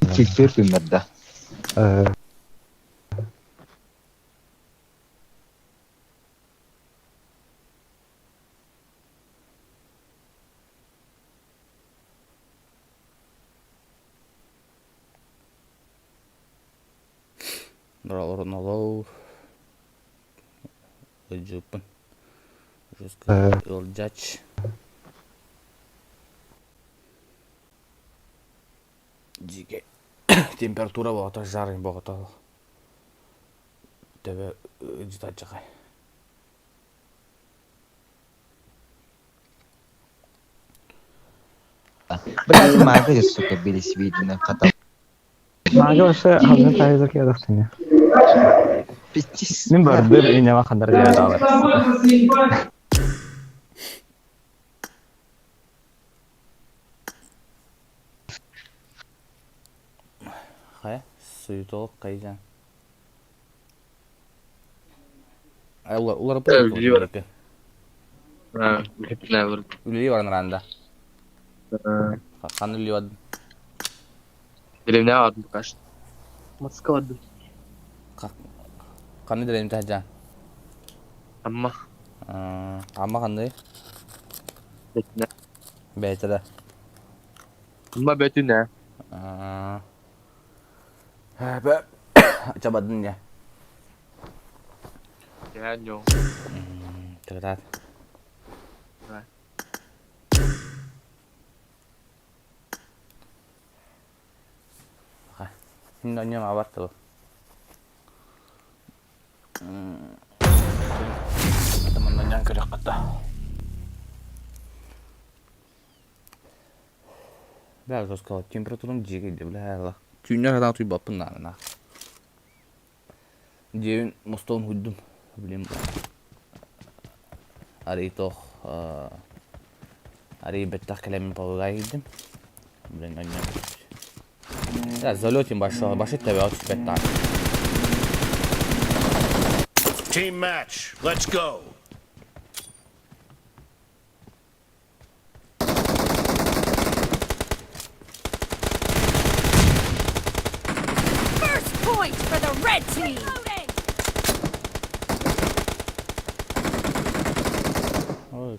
Чикпер күмәрдә. Ronaldo Jupun Judge Жиге температура багата жарың багата тебе житачакай Блядь, мага же, сука, бились видно, катал. Мага вообще hazır sayılır ya dostum ya. Пиздец. Мен барды bir ineme kadar ya da alır. Хай суyu толук кайжан улар Biliyorum. эки Hepsine vurdu. үлүлү баран анда каны үлүлү бардым Dilimine vardım kaç. Moskova vardım. каны делем тажан Ama ама кандай betine. бетеле Ama betine. бе чабадын я Yani yok. тагат Evet. Şimdi oynuyorum abartılı. Adamın oynayan kırık kata. Biraz az kaldı. Temperaturum cigiydi bile hala. Tüyünler kadar tüy bapın lan. Cevin mustağın huydum. Bileyim. Arayı toh. Arayı bettak kalemin pavgaya gittim. Bileyim oynayan. Ya zalotin başı tabi atış bettak. Team match. Let's go. First point for the red team. Oy.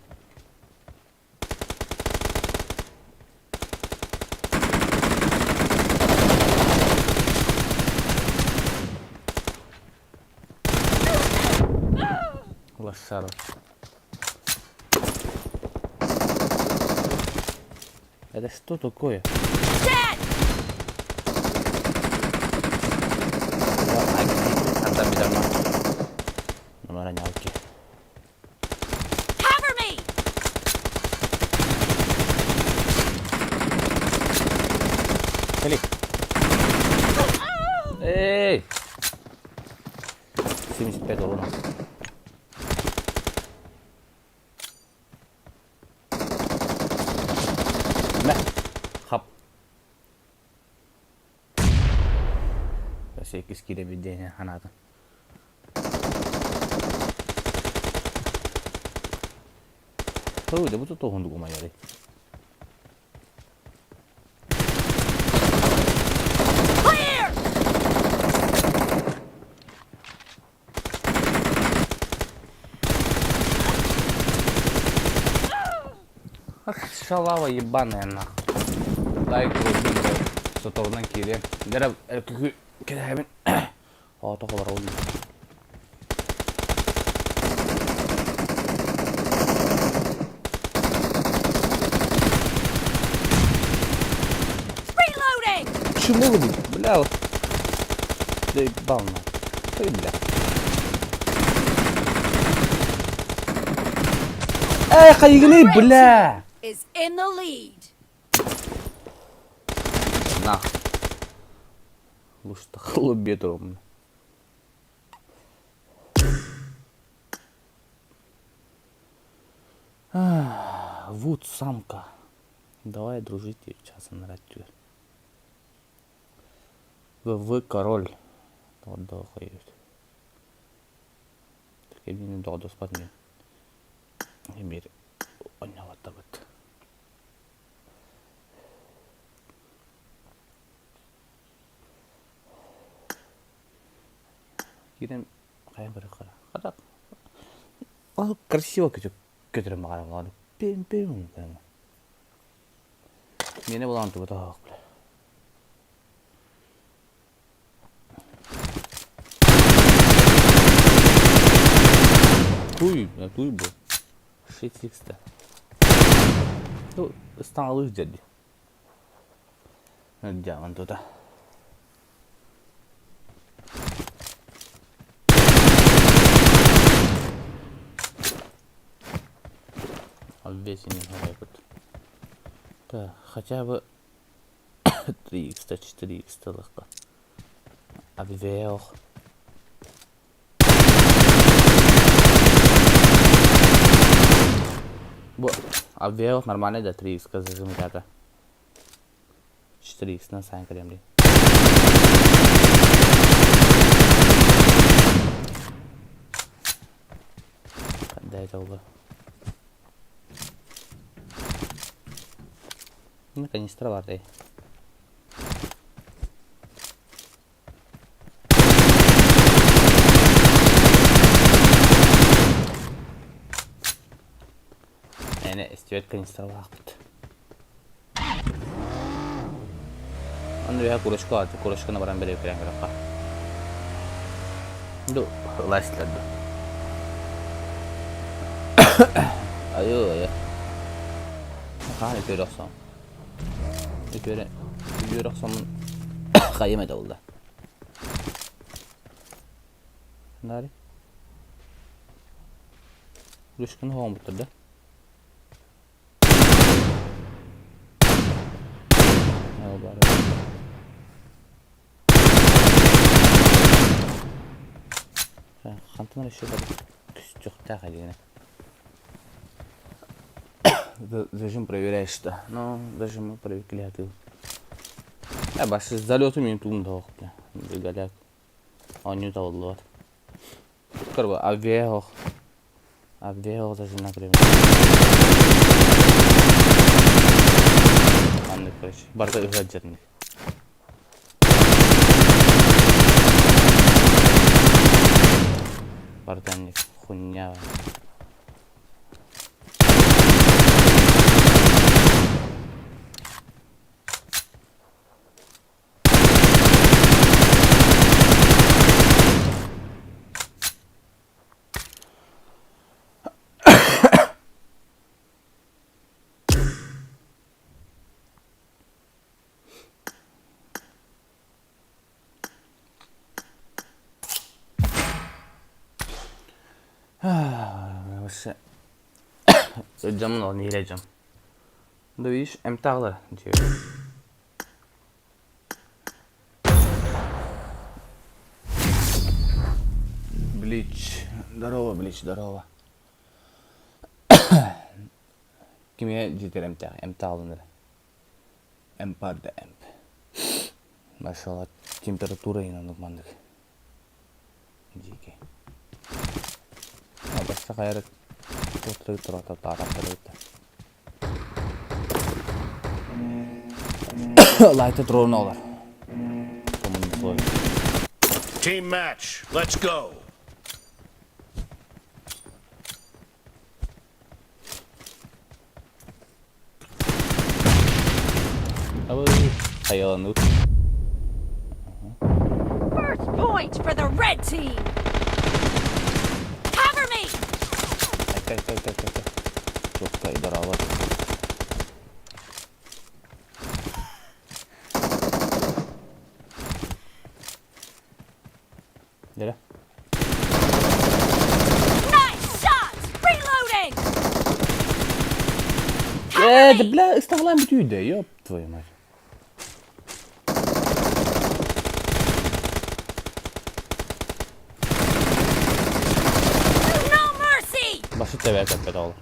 Лошара. Это что такое? Dead. Anda bir dama. Numara nyalki. Cover me. Klik. Hey. Sini spet oğlum. Ne? Hap. Saya kis kira bedanya hanata. Oh, dia betul tuh untuk kumaya deh. Clear. Шалава ебаная нахуй. Дай крутим со стороны кире. Дера кире хабин. О, то холар oldu. Reloading. Чему вы, бля? Да ебал на. Ты, бля. Эй, хайгли, бля! Is in the lead. На. Лучше-то холубет ровно. Вот самка. Давай дружить сейчас на радио. В король. Вот да хует. Так я не дал спать мне. Emir oynavattavat. Кирен кайын бір қара. Қадақ. Ол красиво көтерем бағара болады. Пем. Мені болан тұбы тағақ. Туй бұл. 6-6'та. Станалых дяди. Дяван тут. Обвесенный какой-то. Так, хотя бы 3х, 4х легко. Обвел. Обвел нормально, да, 3х зажимка. 4х на сайн кремли. Дай долго. Ну, канистра вартой. Yani istiyor kanistра вартой. Anda ya kuruşku atı, kuruşkuna varan beri yapıyan gerek var. Dur, laştırdı. Ayo. Ha, ne görüyorsun? Görüyorsun kayımet oldu. Nari? Kuruşkunu hava bitirdi. Хантын еще кустюк так один. Зачем проверяешь что? Ну, даже мы привыкли от этого. Я баши с залетом не тун дох, бля. Голяк. Он не того лот. Короче, обвел даже например. Анны, короче, барда гаджетный. Барданник, хуйня. Вообще camın onu yiyeceğim. Dövüş emtağlı diyor. Блич, здорово, Блич, здорово. Kime cidden emtağlı Empar'da emp. Maşallah temperatura inanıp mandık. Dike. Başka hayret oturup tarafta arapta. Lighted drone olur. Team match. Let's go. Hayalanık. First point for the red team. Cover me. Kay. Çok da idare var. Nere? Nice shots. Reloading. Да бля, استغلام بتويدا, ёб твою мать. No mercy. Başı teveye kapet olur.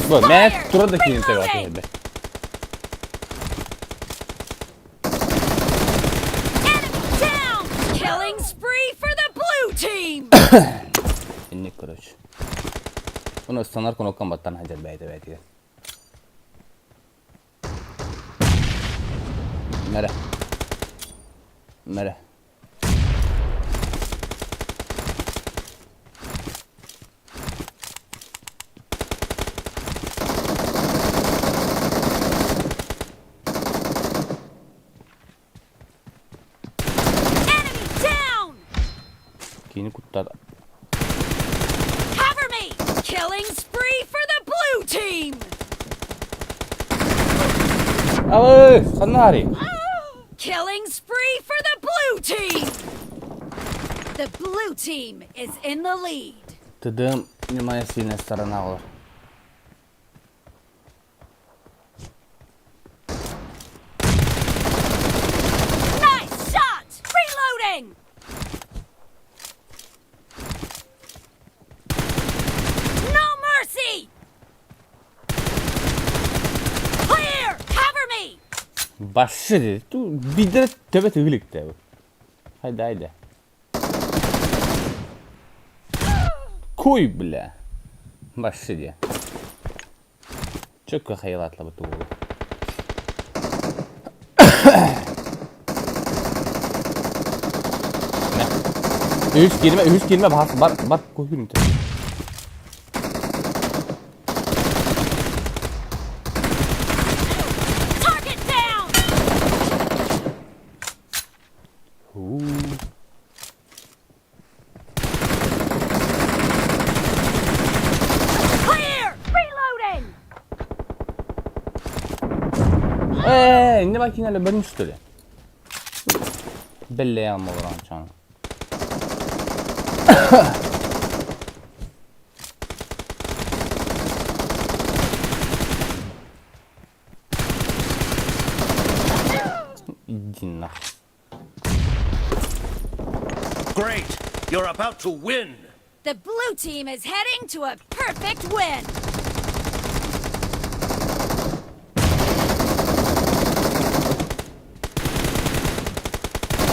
Bu, mən turadakini teveye atıyor be. Enemy down. Killing spree for the blue team. İnnik короче. Bunu ıstanar konu kombattan hacer beyde. Nere? Nere? Enemy down! Kini kurtardı. Cover me! Killing spree for the blue team! Abi, sanari. Killing spree for the blue team! The blue team is in the lead. Тыдым, не моя сильная сторона была. Nice shot! Reloading! No mercy! Clear! Cover me! Başladı. Bir de tebe tığlık tabi. Haydi haydi. Koy bile. Başladı. Çok hayatla bu tuğlu. Ne? Üç girme bak koyun tabi. Target down! Clear! Reloading! Ne makineyle benim üstüne. Belli yanma vuran çanı. İdinler. Great! You're about to win! The blue team is heading to a perfect win!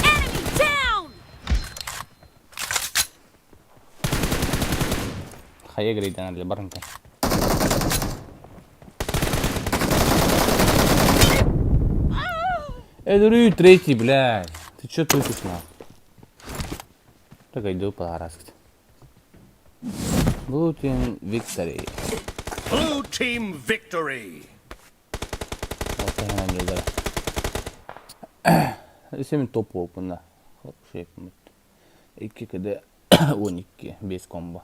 Enemy down! هيجري ده اللي برا كان. Эдурю третий, блядь. Ты чё тупишь на? Так иду по раскать. Blue Team Victory. Blue team victory! Вот hemen geldi. Senin topu opunda. Hop şey yapayım. 2 kede 12 5 combo.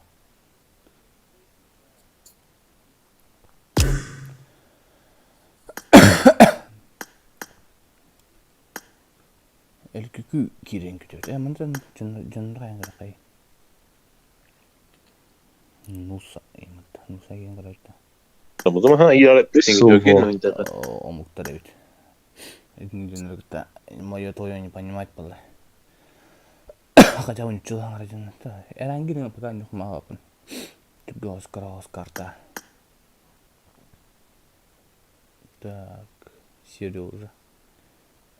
LQQ kiren kütüyor. Mandan canlı yang kay. Nusa emat. Nusa yang kayta. O zaman ha iyaletlisin gidiyor oyunda. Омуктар evet. Эдинженлыкта моё тоё не понимать было. Хотя он чудо гражданин. Эрангирин пока не хмагапын. Тебе Оскар-та. Так, Сережа.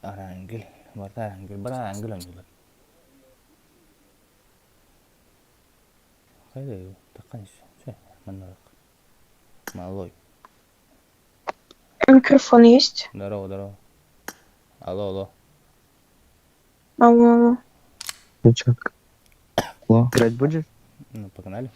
Арангель. Вот Арангель. Арангель он делает. Хайда его. Такая все. Манарак. Малой. Микрофон есть? Здорово. Алло. Алло. Ну четко. Играть будешь? Ну, погнали.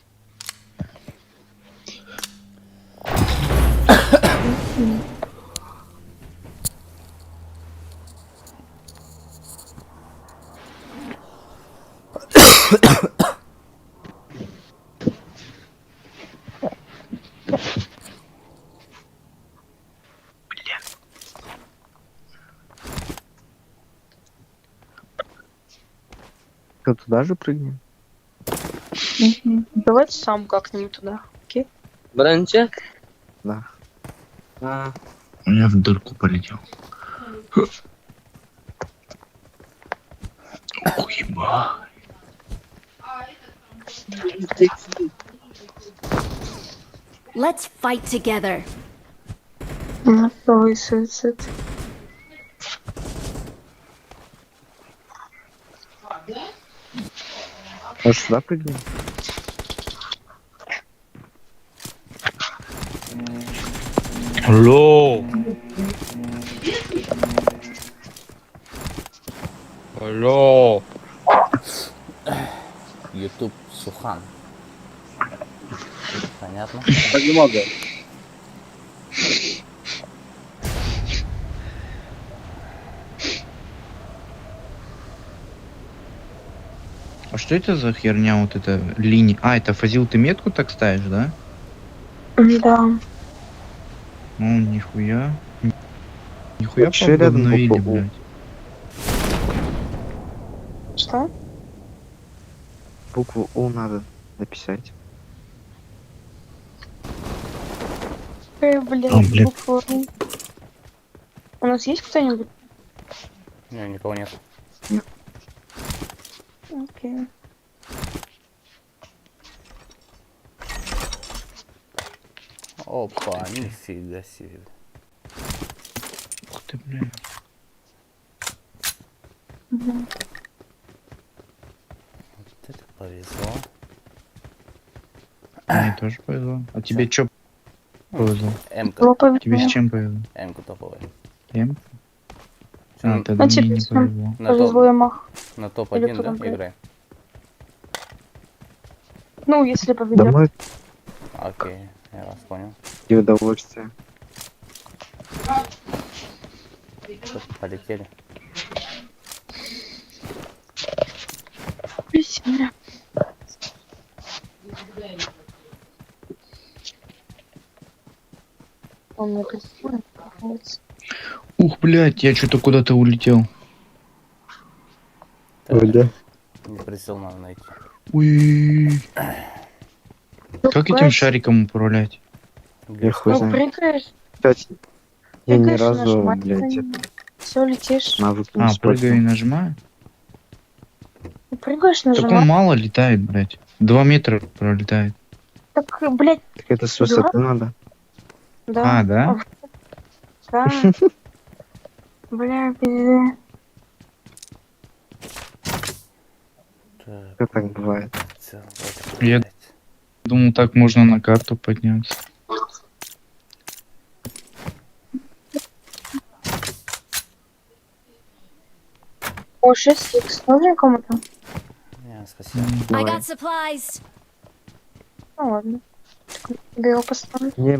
Что, туда же прыгнем? Давайте сам как-нибудь туда. Окей? Birinchi? Да. Ha. Я в дырку полетел. Ох, еба. Let's fight together. Массовый суицид. Может, сюда прыгнем? Алло. Алло. YouTube Сухан. Понятно? А что это за херня, вот эта линия? А, это Фазил, ты метку так ставишь, да? Да. Ну, нихуя. Нихуя Вообще рядом пообновили, буква У. блядь. Что? Букву У надо написать. Блядь, блядь. буква У. У нас есть кто-нибудь? Не, никого нет. Окей. Опа, нифига себе. Ух ты, блядь. Мгм. Вот это повезло. Мне тоже повезло. А тебе чё повезло? М-ка. Было повезло. Тебе с чем повезло? М-ка топовая. М? Чё, А, тогда А мне тебе не с чем? повезло. на, Повезло топ, Мах. на Или топ-1, кто да, там, блядь? играй? Ну, если повезет. Домой Окей, я вас понял. и удовольствие. Что, полетели. Присядь. Он мне присядет. Ух, блядь, я что-то куда-то улетел. Ой, да. Не присел надо найти. Ой. Как этим шариком управлять? Я хуй Ну, знаю. прыгаешь, Кстати, я ни прыгаешь, разу, нажимаешь блядь, на это, него. Все, летишь. навык не А, прыгаю и использовал. нажимаю? Прыгаешь, Так он нажимаешь. мало летает, блядь. 2 метра пролетает. Так, блядь, Так это с высоты надо. да. А, да? Да. Бля, пиздец. Так, Как так бывает? всё, Я- блядь. Думал, так можно на карту подняться. О, 6х. Нужен кому-то? Не, спасибо. I Давай. got supplies. Ну ладно. Да его поставлю. Мне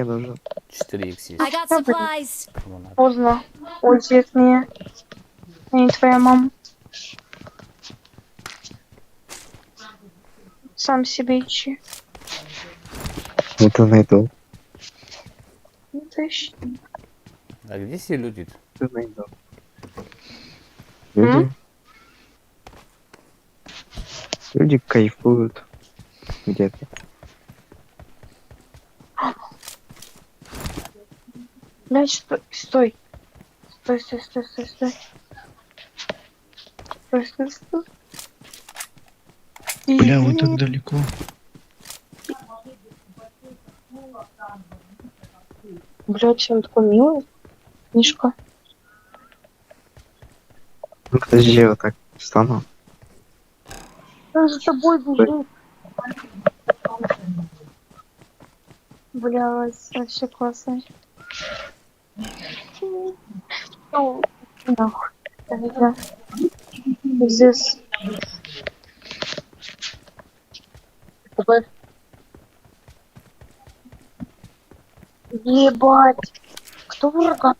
нужен. 4х есть. I got supplies. Кому надо? Поздно. Уйди от меня. Я не твоя мама. Сам себе ищи. Вот и найду. Ну ты ищи. А где все люди? Ты найду. Люди. Люди кайфуют где-то. Блядь, стой. Стой. Стой, стой, стой, стой, стой. Стой, стой, стой. Бля, вы так далеко. Блядь, чем такой милый? Мишка. Ну подожди, я вот так встану. Он за тобой бежит. Блядь, вообще классно. Ну, нахуй. Да. Здесь. Такой. Ебать. Кто врага?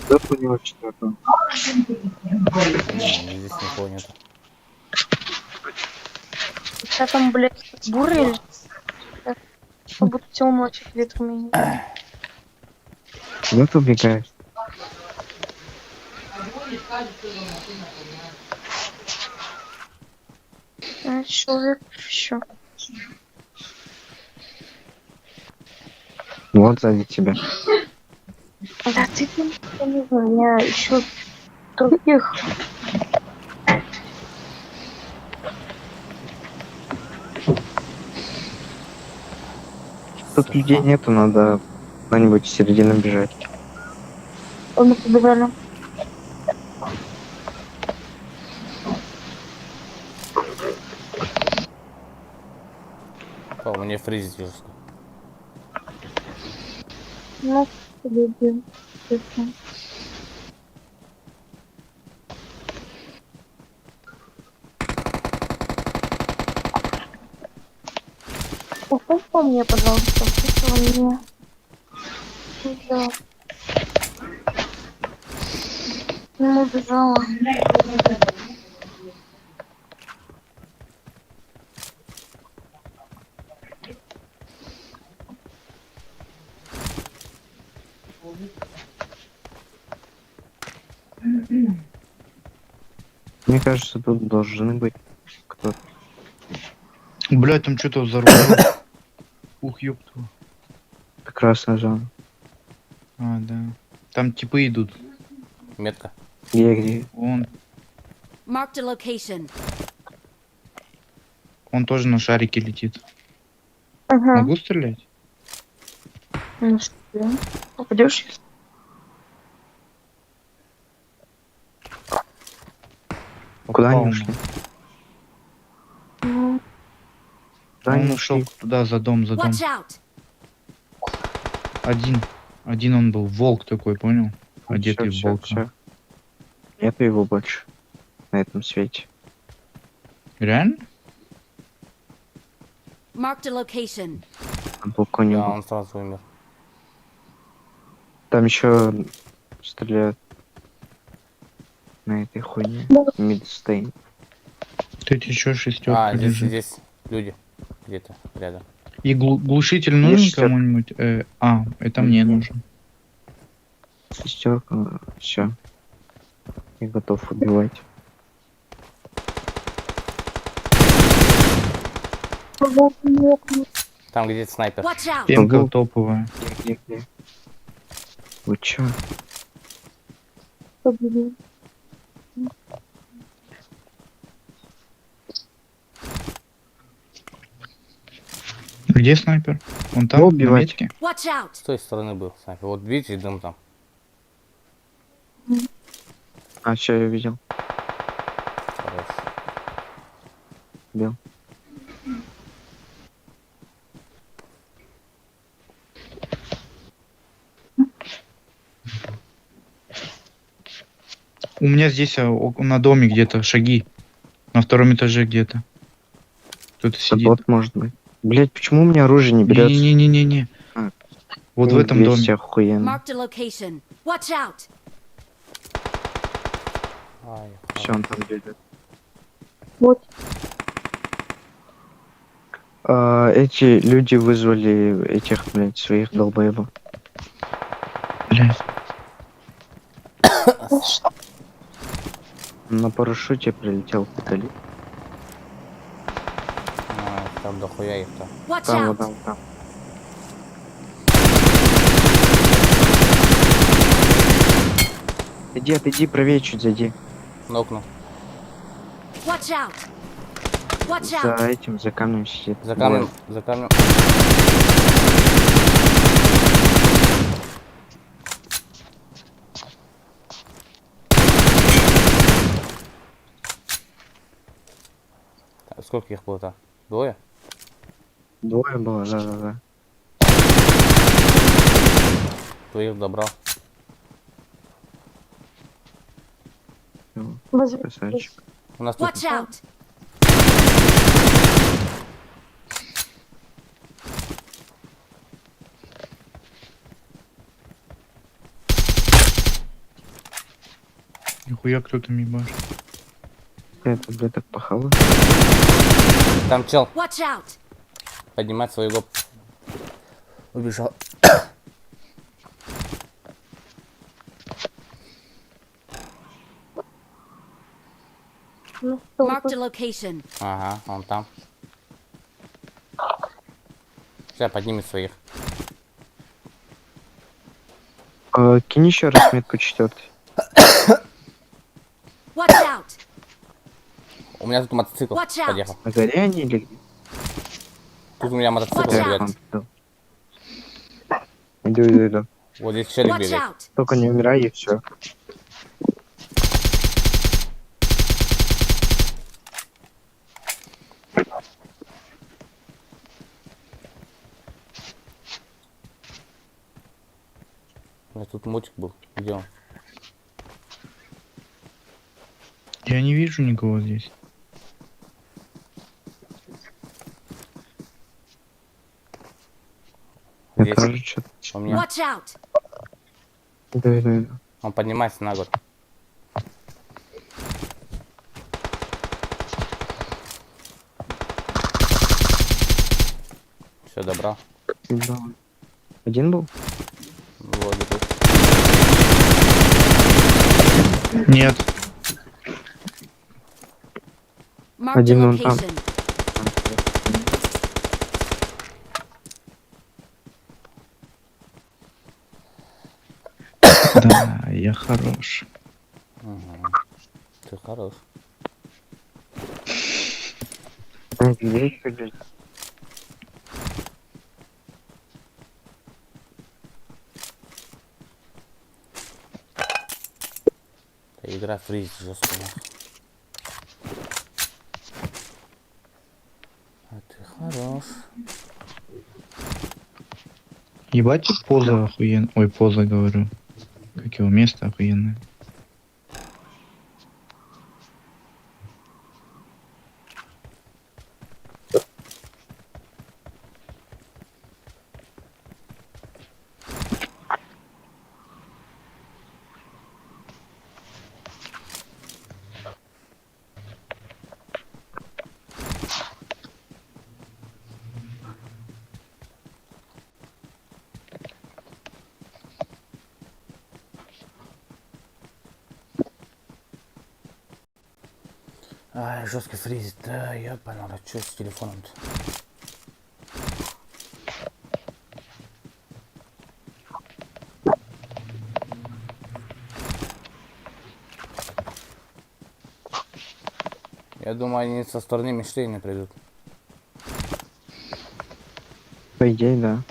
Да понял, что это. Не, здесь никого нет. Сейчас там, блядь, буря или что? Как будто темно очень ветром меня. Куда ты убегаешь? Человек еще. Вот сзади тебя. Да ты там, я не знаю, у меня еще других. Тут людей нету, надо куда-нибудь в середину бежать. Мы побежали. О, мне фризит жестко. Ну, победим. Честно. Ой, по мне, пожалуйста, пусть мне. Да. К нему бежала. Мне кажется, тут должны быть кто-то. Блядь, там что-то взорвалось. Ух, ёпту. Красная зона. А, да. Там типы идут. Метка. Где? Он Marked a location. тоже на шарике летит. Ага. Могу стрелять? Ну что, попадешь? Куда Попал, они ушли? Ну, Куда Он они ушел ушли? туда, за дом, за дом. Watch out! Один он был, волк такой, понял? Одетый в Всё, волка. всё. Нету его больше на этом свете. Реально? Marked a location. На балконе Да, был. он сразу умер. Там еще стреляют на этой хуйне. Мидстейн. Тут еще шестерка А, лежит. здесь люди. Где-то рядом. И глушитель нужен Есть кому-нибудь? Это мне нужен. Шестерка. Все. Я готов убивать. Там где-то снайпер. Watch out! Пемка Ого. топовая. Где? Вы чё? побери. Где снайпер? Он там, Ну, на убивать. метке? Watch out! С той стороны был снайпер. Вот видите, дым там. А, все, я видел. Хорош. Бил. У меня здесь на доме где-то шаги. На втором этаже где-то. Кто-то Это сидит. бот может быть. Блять, почему у меня оружие не берется? Не-не-не-не-не. А. Вот в этом 200 доме. охуенно. Marked a location. Watch out! Ай, Все, он там бегает. Вот. Эти люди вызвали этих, блядь, своих долбоебов. Блядь. На парашюте прилетел вдали. там дохуя их-то. Watch Там, вот out! там, там. Иди, отойди, правее чуть зайди. Нокнул. Watch out! Watch За out! этим, за камнем сидит. За камнем, Вот. за камнем. Так, сколько их было-то? Двое? Двое было, да. Двоих добрал. Красавчик. У нас тут Watch out! Нихуя кто-то мибашит. Это таблеток пахало. там чел. Watch out! Поднимать своего. Убежал. Ну, что вы Marked a location. Ага, он там. Сейчас поднимет своих. Кинь еще раз метку 4. Watch out! У меня тут мотоцикл Watch out. подъехал. На горе они или где? Тут у меня мотоцикл Watch out. идет. Иду. Вот здесь челик Watch бегает. out! Только не умирай и все. Тут мотик был. Где он? Я не вижу никого здесь. Я Здесь. тоже что-то... У меня. Watch out! Да. Он поднимается на гору. Все, добрал. Да. Один был? Вот тут. Нет. Mark the Один он там. location. Да, я хорош. Ты хорош. Где еще люди? Да, игра фриз жесткая. А ты хорош. Ебать, поза охуенная. Ой, поза говорю. Как его место охуенное. Ай, жестко фризит. Да, я понял, что с телефоном-то? Я думаю, они со стороны Мишлейна придут. По идее, да.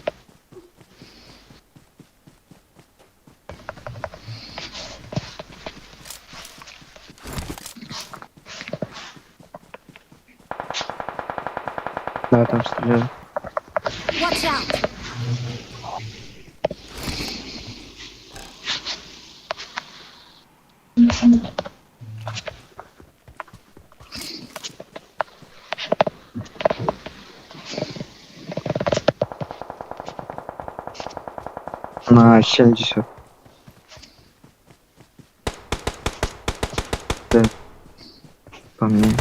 Да, там стреляют. Watch out! На 70. Да. По мне.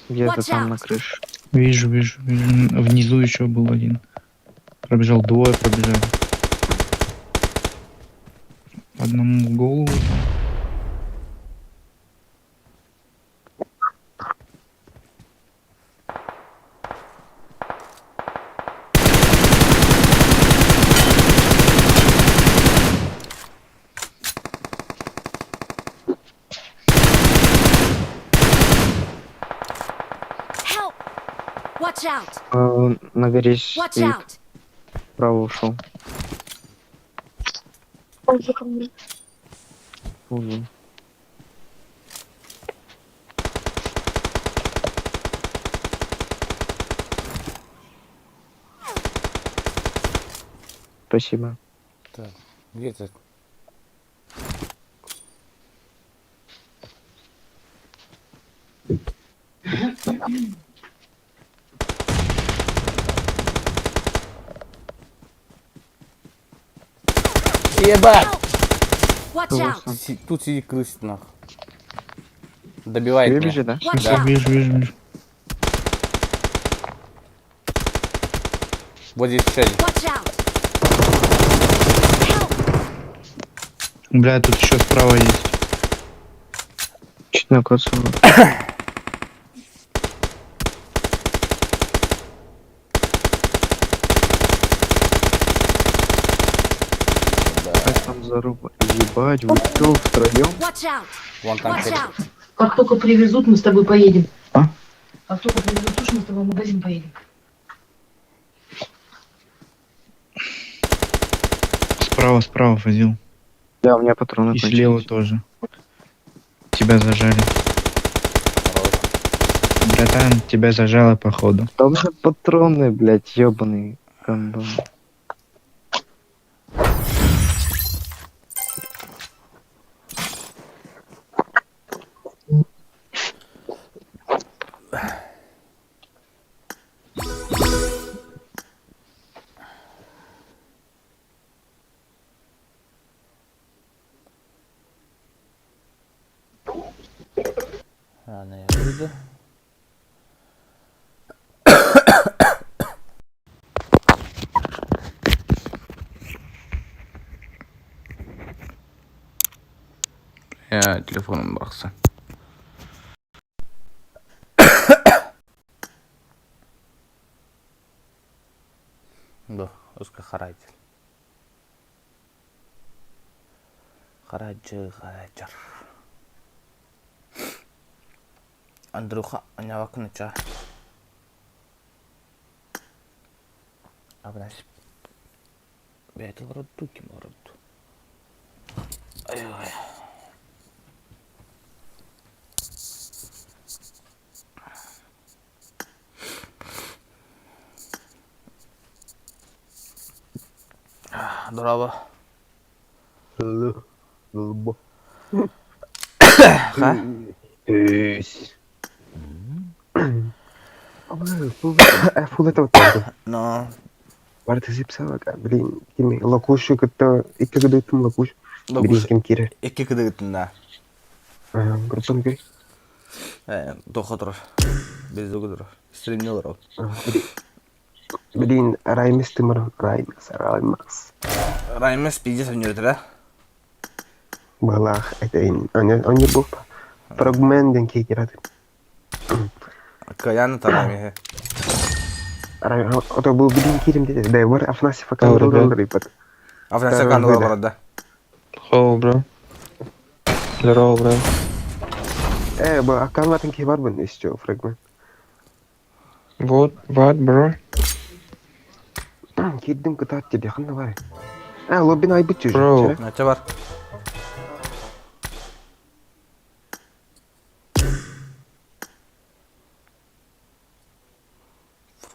Где-то Watch там out. на крыше. Вижу. Внизу еще был один. Пробежал, двое пробежали. Одному в голову. Help! Watch out! На горе Watch стоит. out! Вправо ушел. Пойди ко мне. Угу. Спасибо. Так, где ты? Ебать! Watch out! Тут сидит крысит нахуй. Добивает меня. Выбежи, да? Watch Да. out! Вижу. Вот здесь еще один. Watch out! Help! Бля, тут еще справа есть. Чуть накоцал. Как там заруба? Ебать, вы что, втроем? Watch out! Вон там Watch перед. out! Как только привезут, мы с тобой поедем. А? Как только привезут суши, мы с тобой в магазин поедем. Справа возил. Да, у меня патроны И слева тоже. Тебя зажали. Братан, тебя зажало походу. Там же патроны, блядь, ёбаный гандон. Ana yapıyordu. Ya telefonuma baksan. Bu özgü qaraydı. Qarajı. Andruha anyawakını ça. Abi nasip. Beyt ordu kim ordu? Ay. Bravo. Bu. Ha? Full это вот. No. Participsava, блин, kimi лакушу кытта икки кыдыктым лакуш. Блин, ким кире. İki kıdıgıtında. Группан кире. Doktor. Biz de kudur. Streamli olur o. Блин, Раймес тымыр, Раймес. Raymes bilgi sanıyordur ha. Балах, это он не был. Фрагмент кей кират. Kayanı tanımıyor. Это был блин кирим dedi. Да, var Афнаси факалдалдар ипат. Afganistan kanlı var orada. Hello, bro. Здорово, bro. Bu akkanlatın key var bunun istiyor fragment. What, bro? Girdim kıtat dedi. Yakında var. Lobbin aybıt çocuk. Bro. Ne var?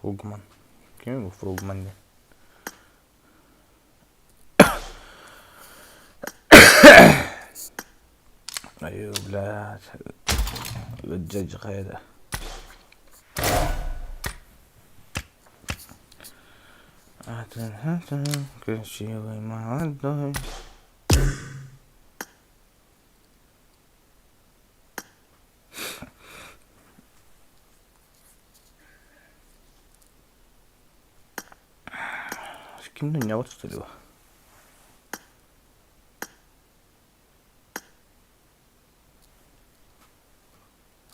Frogman. Kim bu Frogman ne? Ayo блядь. Лежачий хайда. Красивый молодой. С кем не вот что ли?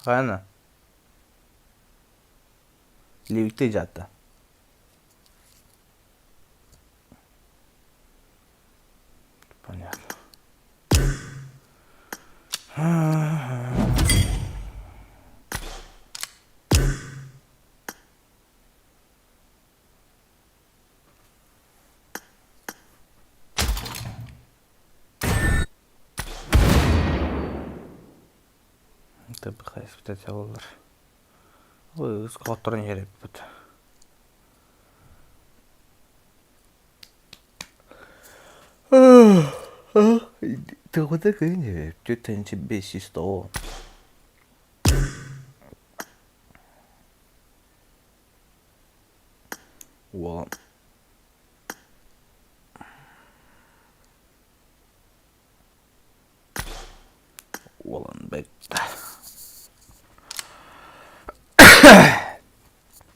Ладно. Ливты жатта. Понятно. Это бы хайс испытать олар. Ой, скотторын жереп бут. Тогда кыне төтенче 500. Уолан. Уолан бетта.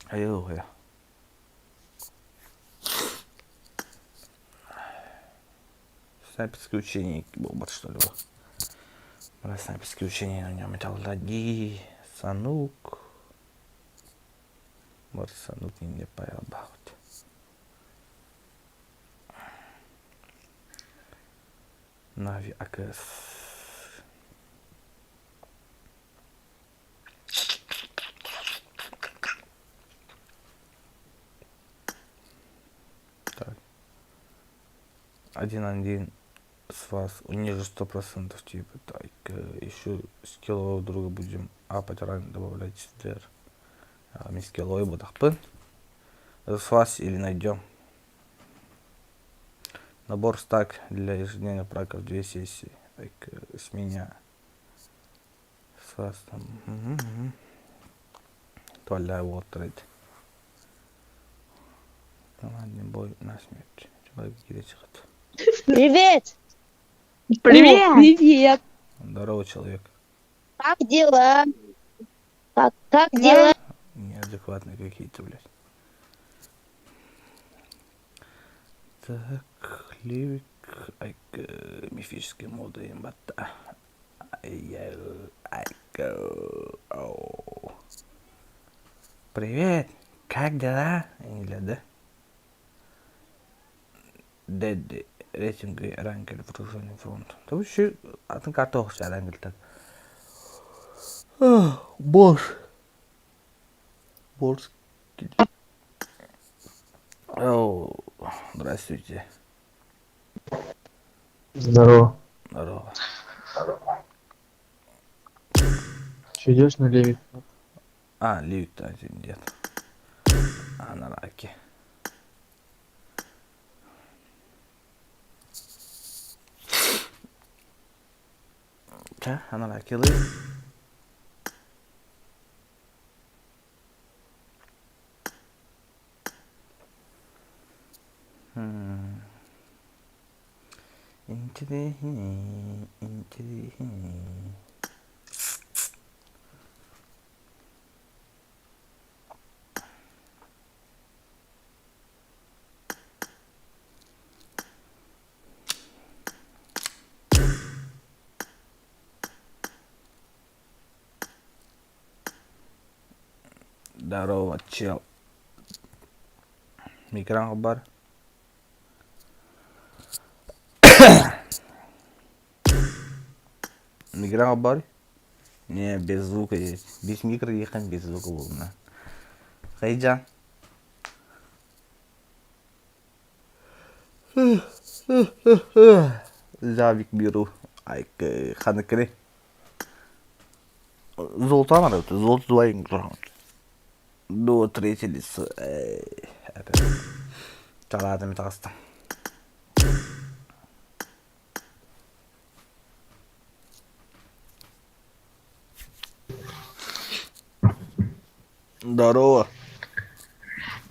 Айо я. Снайперское учение был что ли? Снайперское учение на нем металлургии, санук. Вот санук не поел бахут. Нави АКС. Так. 1-1 с вас ниже 100%, типа, так, еще скиллового друга будем апать ран добавлять вверх. А мы скилловый буду апы. С вас или найдем. Набор стак для ежедневных праков 2 сессии. Так, с меня. С вас там. Туаля вот трейд. Командный бой на смерть. Привет! Привет! Привет! Здорово, человек. Как дела? Так делать. Неадекватные какие-то, блядь. Так, Ливик, мифические моды, имбата. Привет, как дела? Или да? Дэдди, рейтинги ранкели вооруженный фронт. Да вообще, атын картох сейчас ранкели так. Бош. Бош. О, здравствуйте. Здорово. Здорово. Че идешь на левик? А, Ливик-то один нет. А, на раке. Че, а на раке Ливик? Интересно. Здорово, чел. Микрон бар. Микрон бар? Не, без звука есть. Без микро ехать, без звука волна. Хайджан. Завик беру. Айк, ханакре. Золото надо, золото двоим граунд. До третье лицо. Чалада метаста. Здорово.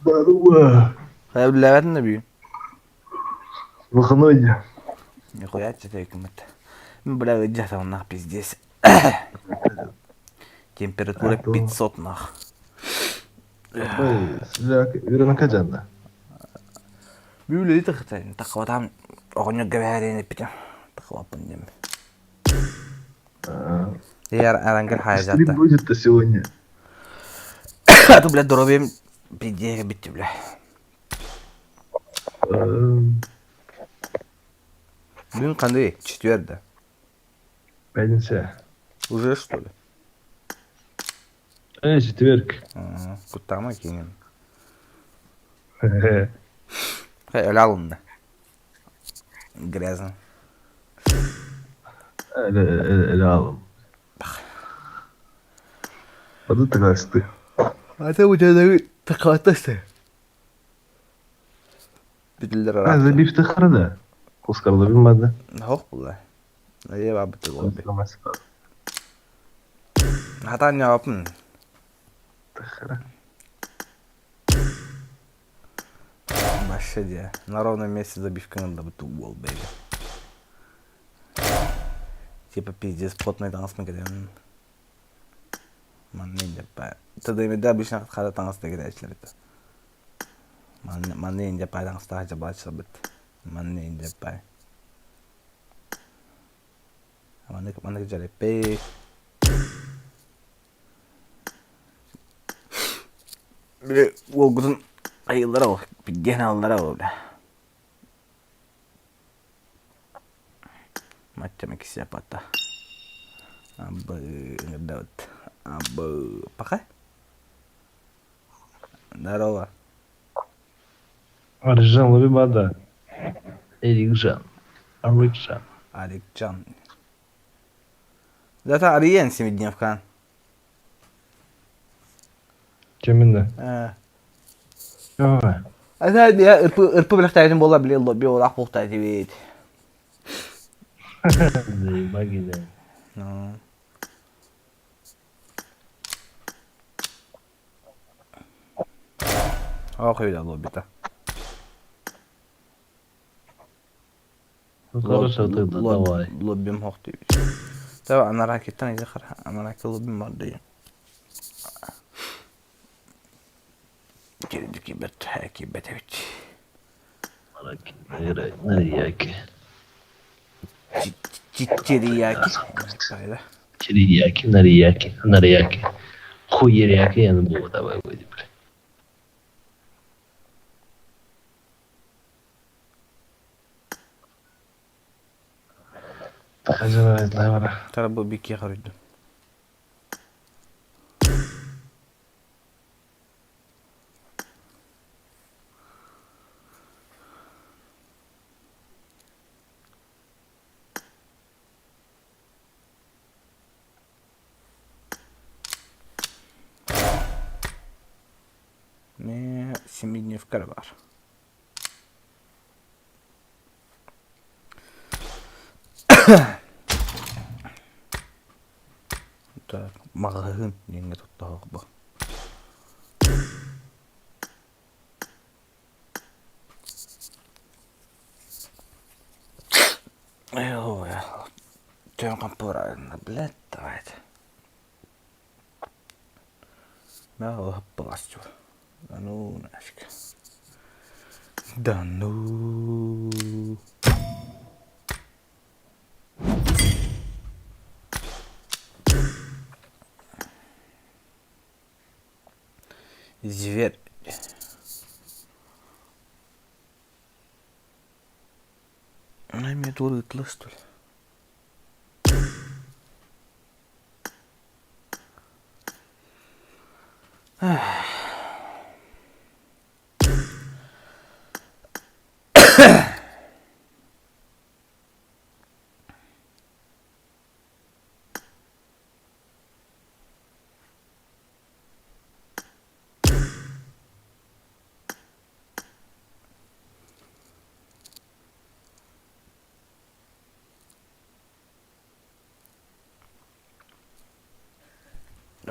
Здорово. Хай блядь, на бью. Выходной день. Нихуя тебе это. Бля, где-то он нах пиздец. Температура 500 нах. Верно, каджанда. Бюле это хотя, так вот там огонь говорили пить. Так вот подним. Я арангер хайзата. Стрим будет-то сегодня. А то, блядь, дробим пидея бить, бля. Блин, кандай, четверда. Пятница. Уже что ли? Четверг. Куда мы кинем? Хай, лялунда. Грязно. Реалом. Вот это раз ты. А ты у тебя такая тесты. Забив ты харда. Кускарда bilmedi. Hoş bulduk. İyi abi bu. Hatta ne yapın? Вообще где? На ровном месте забивка надо бы тубол, бэйби. Типа пиздец, плотный танц мы говорим. Man ninja pa. Тогда имеда обычно хада танц играющий это. Man ninja pa танц тахача бача бит. Man ninja pa. Man ninja pe. Bir Volgud'un ayıları o. Bir genelleri o be. Macam siapa ta? Abu ngedot. Abu pakai? Здорово. Аржан Лабибада. Эрикжан. Арикжан. Арикжан. Zaten Ariyen Semidnevkan. Кемінде? Asa dia ırpı bilik taydım bola bile lobby olaq boq taydı beydi. Zeyba gidelim. Ох, видал лобби-то. Хорошо тогда, давай. Лоббим хоқ дейбіз. Tabi ana raketten izle ana raket lobby'm var diye. Kibet. Nariyaki. Çiçeriyaki. Nariyaki. Kuyeriyaki yani bu da var böyle. Acaba Tara bu bir iki yakarıydı. Ne Семеневка var. Так, магазин не тут того бо. Ой, тем правильно, блядь, давайте. Я лапастю. Да ну нафиг. Да ну. Зверь. Она имеет урытла, что ли?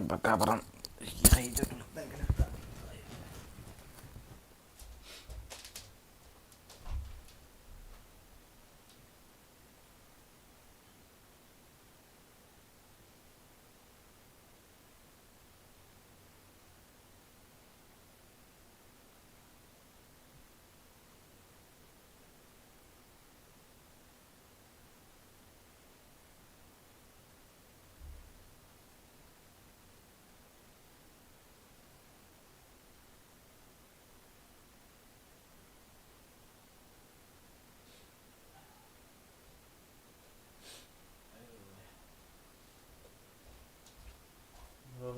Пока, бран.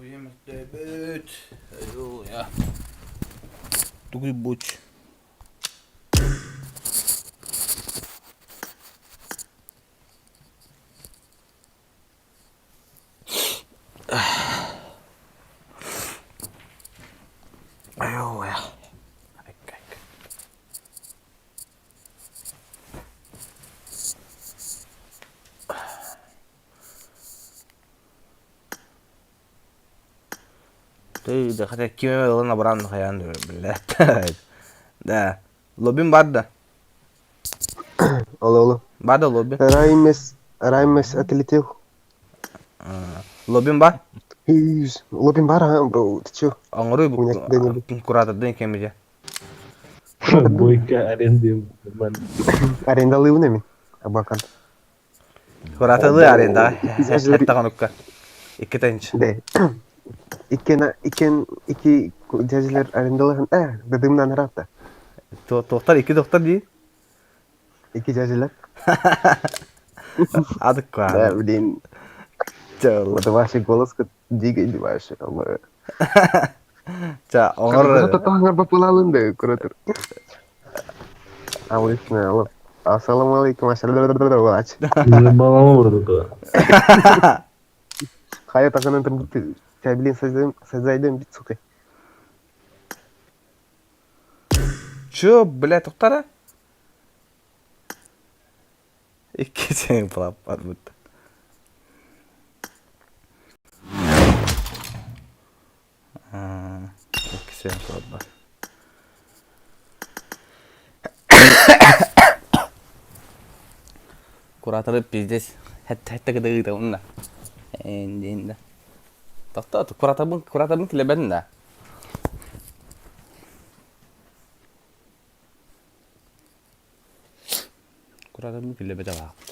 Yemek de büt. Ayol ya. Тугой буч. Ayol ya. Ты да хотя кime yoluna buranın hayan diyor millet. Da. Lobim vardı. Алло. Vardı lobi. Раймес отлетел. Lobim var. Лобин бар, а, бро, ты чё? Angoru У меня когда-нибудь. kuratadın kemice. Boyka arendeyim. Арендалы унами. Абакан. Kuratalı arenda. Hatta kanukka. İki tenç. Да. İki cazlar arendalı. Dedimden rahatta. Doktor iki doktor değil. İki cazlar. Adık Да, var. блин. Çağıl. Это ваши голос двигает ваши. Allah. Ça Кто-то onlar там попылал, да, круто. Обычно, алло. Ассаламу алейкум, Bizim babama vurdu da. Hayat akının tırmıktı. Çay bilin sezaydım bit suka. Чё, блядь, тоқтара? İki senin flap var burada. İki senin flap var. Kuratırıp bizdes. Hatta kadar da onunla. Endinde. Tohta, kuratırın kile ben de. kurada bu kille bede vaqt.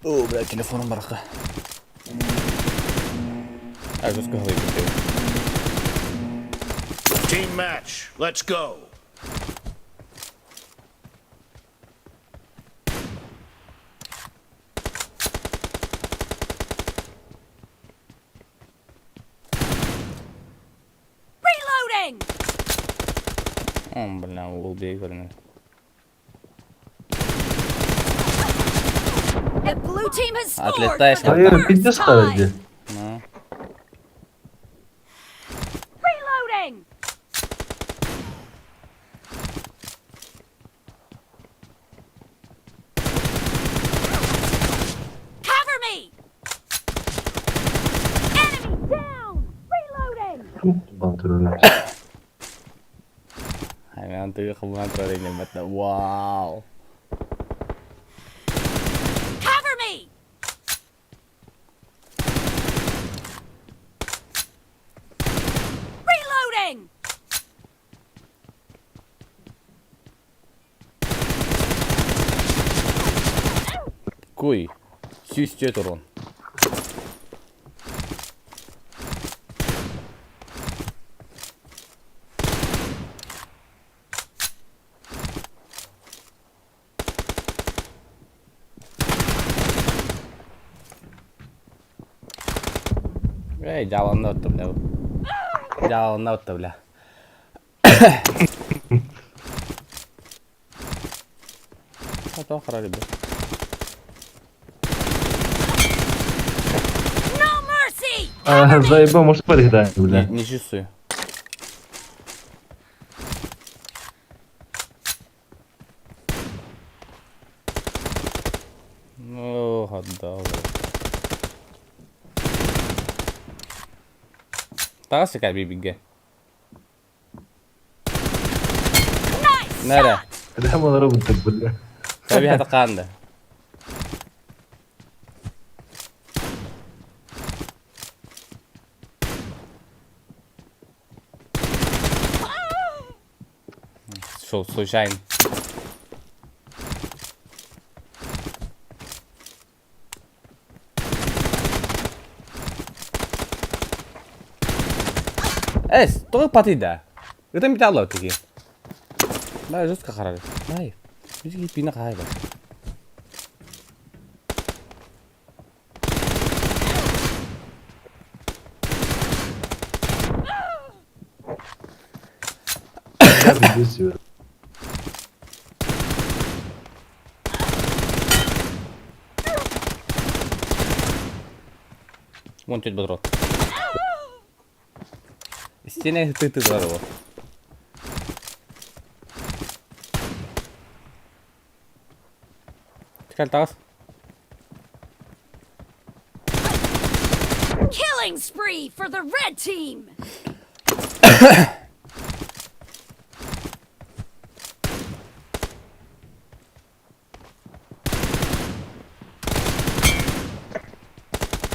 بلا telefonum bırakı. Ayos kahve bitti. Team match. Let's go. Reloading! Bla o bir görünüyor. The blue team has scored Atletler for the Hayır, bitti first sadece. time. Ha. Reloading! Cover me! Enemy down! Reloading! Kontroller. Hemen tuh kontrol ini mata. Wow. Cover me! Reloading! Kuy. Süsçe turun. Jalanda otur bile. Jalanda otur bile. Hata karar edin. No mercy! Заебал, может подыграем, бля. Не чувствую. Ну, отдал. Takas ya kalbi bigge. Nice Nere? shot! Прямо работать, бля. Kalbi hata kanda. Случайно. Стой патида. Это металло такие. Да, жестко харали. Ай, бизги пина хай ба. Я буду всё. Вон чуть бодрот. Стене ты здорово. Теперь тас. Killing spree for the red team!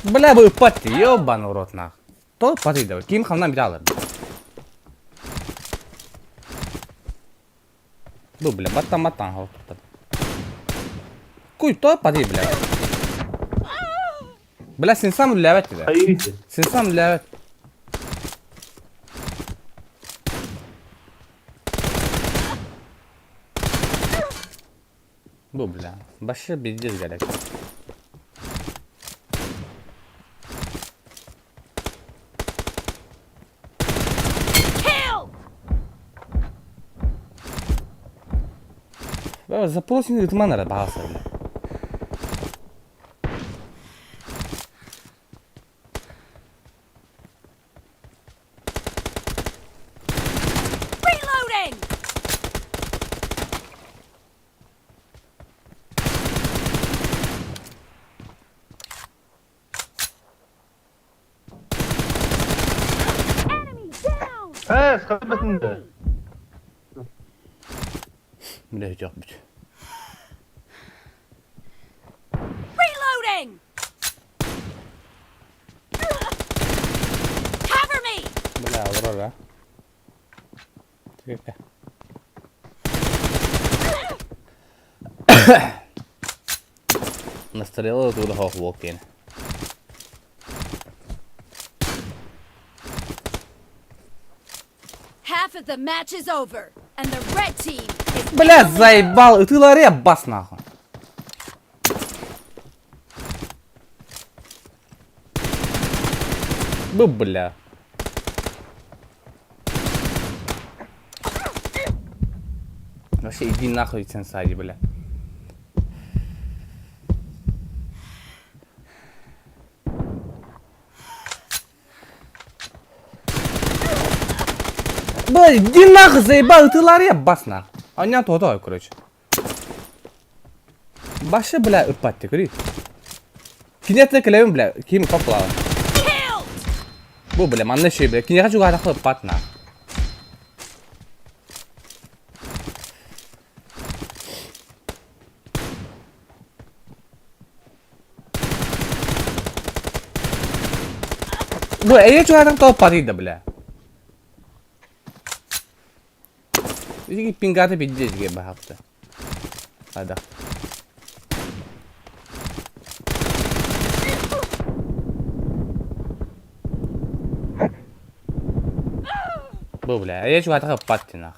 Бля, вы пати, ёбаный в рот нах. То пати давай, ким хамнам bir alır. Bu bля, battan ha. Kuy to pati bля. Bля, sen sam lavet de. Hayır. Sen sam lavet. Bu bля, başı bileceğiz gerek. Запросим ритманера багаса бля. Reloading! Enemy down! Sıkılmasın. Bля, hiç yapmış. Reloading! Настрелил туда хохвокин. Half of the match is over, and the red team is Бля, in the lead. заебал, и ты ларе бас нахуй. Бля. Вообще иди нахуй, сенсай, бля. Бля, иди нахуй, заебал, ты ларе бас нахуй. А у меня то, короче. Баши, бля, упадьте, говорит. Кинетли клевим, бля, ким поплава. Killed! Bu bile manne şey bile. Kini juga ada klub partner. Bu juga ada klub partner bile. Ini pingate bidde juga bahakta. Ada. Bu bля, я чего такая паттина.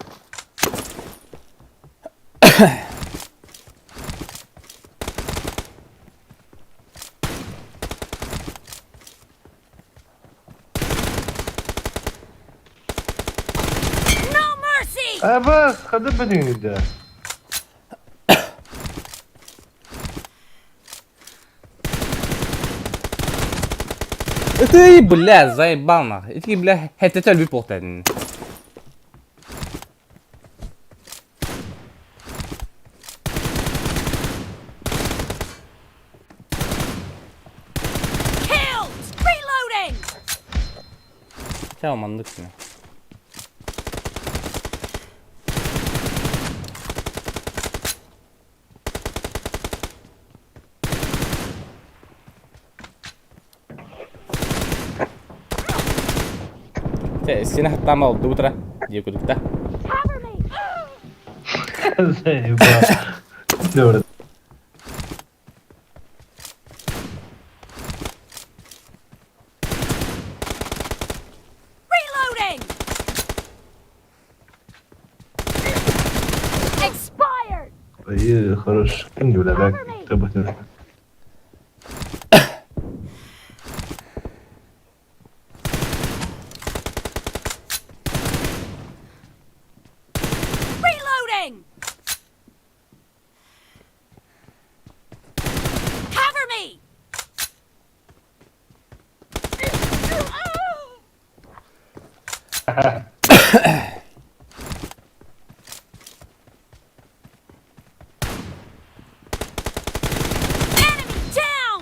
No mercy! بس خدم بدين ده. Ты, бля, заебал нахуй. Эти, бля, это ты любишь повторять. Killed! Reloading! Чего мандык мне? Стена там до утра. Девку да? Cover me! Заебал. Добре. Reloading! Expired! Ой, хорош. Кем бля, так? Кто бы не Reloading! Cover me! Enemy down!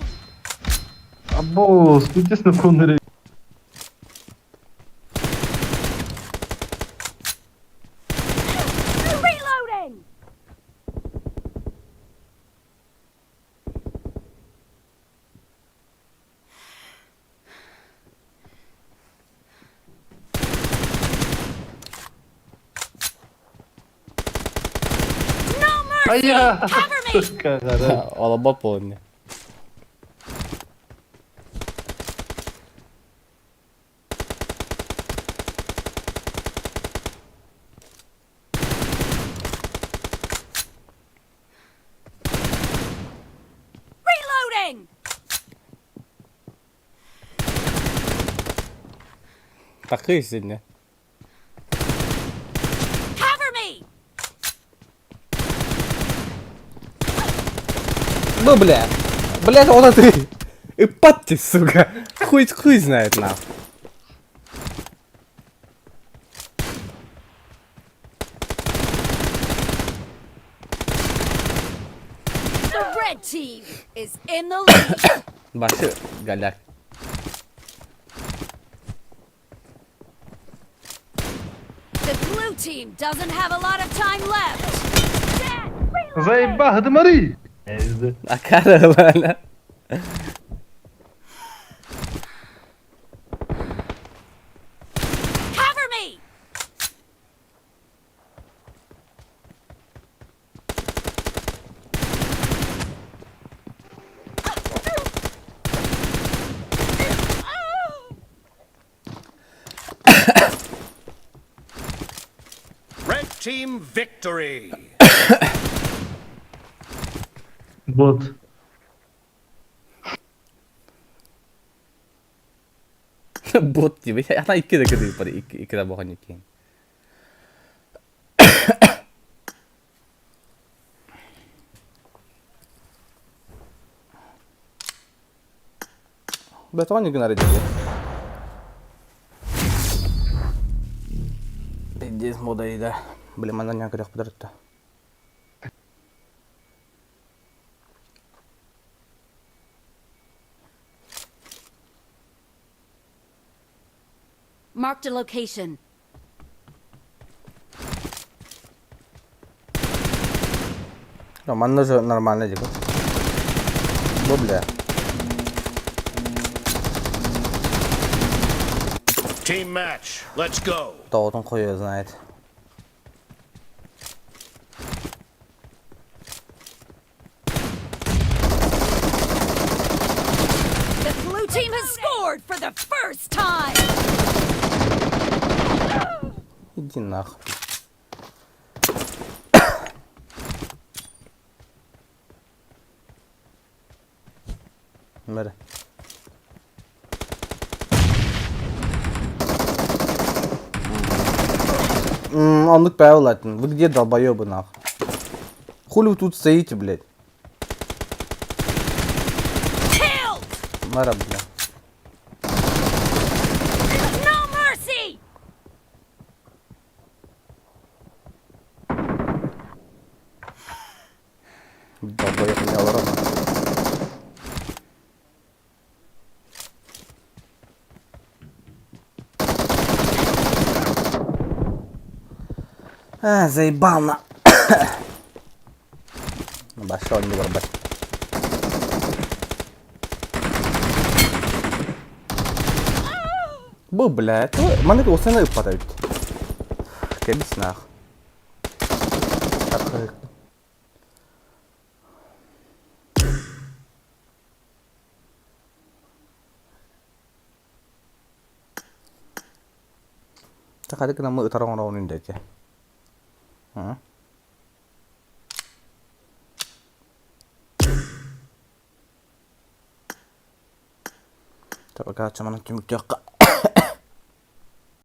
Або, спитесь на коннери. Reloading! No mercy! Cover me! Кагара. Олаба полный. Reloading! Такие сегодня. Cover me! Ну, бля. Бля, вот ты. И патти, сука. Хуй знает нахуй. The red team is in the lead. Başı galer. The blue team doesn't have a lot of time left. Dead! Reloading! Заебал, hadi Mari. Ezdi. Akar böyle. Cover me! victory. Bot. Bot gibi. Hatta iki de kırıyor para. İki de bakın iki. Betul kan juga ada jadi. Здесь мода и да. Блин, она не говорит, подожди. Marked a location. No, mando же нормально типа. Бля. Team match. Let's go. То вот он хуй знает. The blue team has scored for the first time. Иди нахуй. Мере. Анлык правилатын. Вы где, долбоёбы, нахуй? Хули вы тут стоите, блядь? Мэра, бля. No mercy. Долбоёб меня ворот. Заебал на. Пошел не вырубать. Бу, блядь. Мене осени падають. Кидись нах. Так. Так, ada kena mau tarong-tarong ini aja. Tak pakai cuman cuma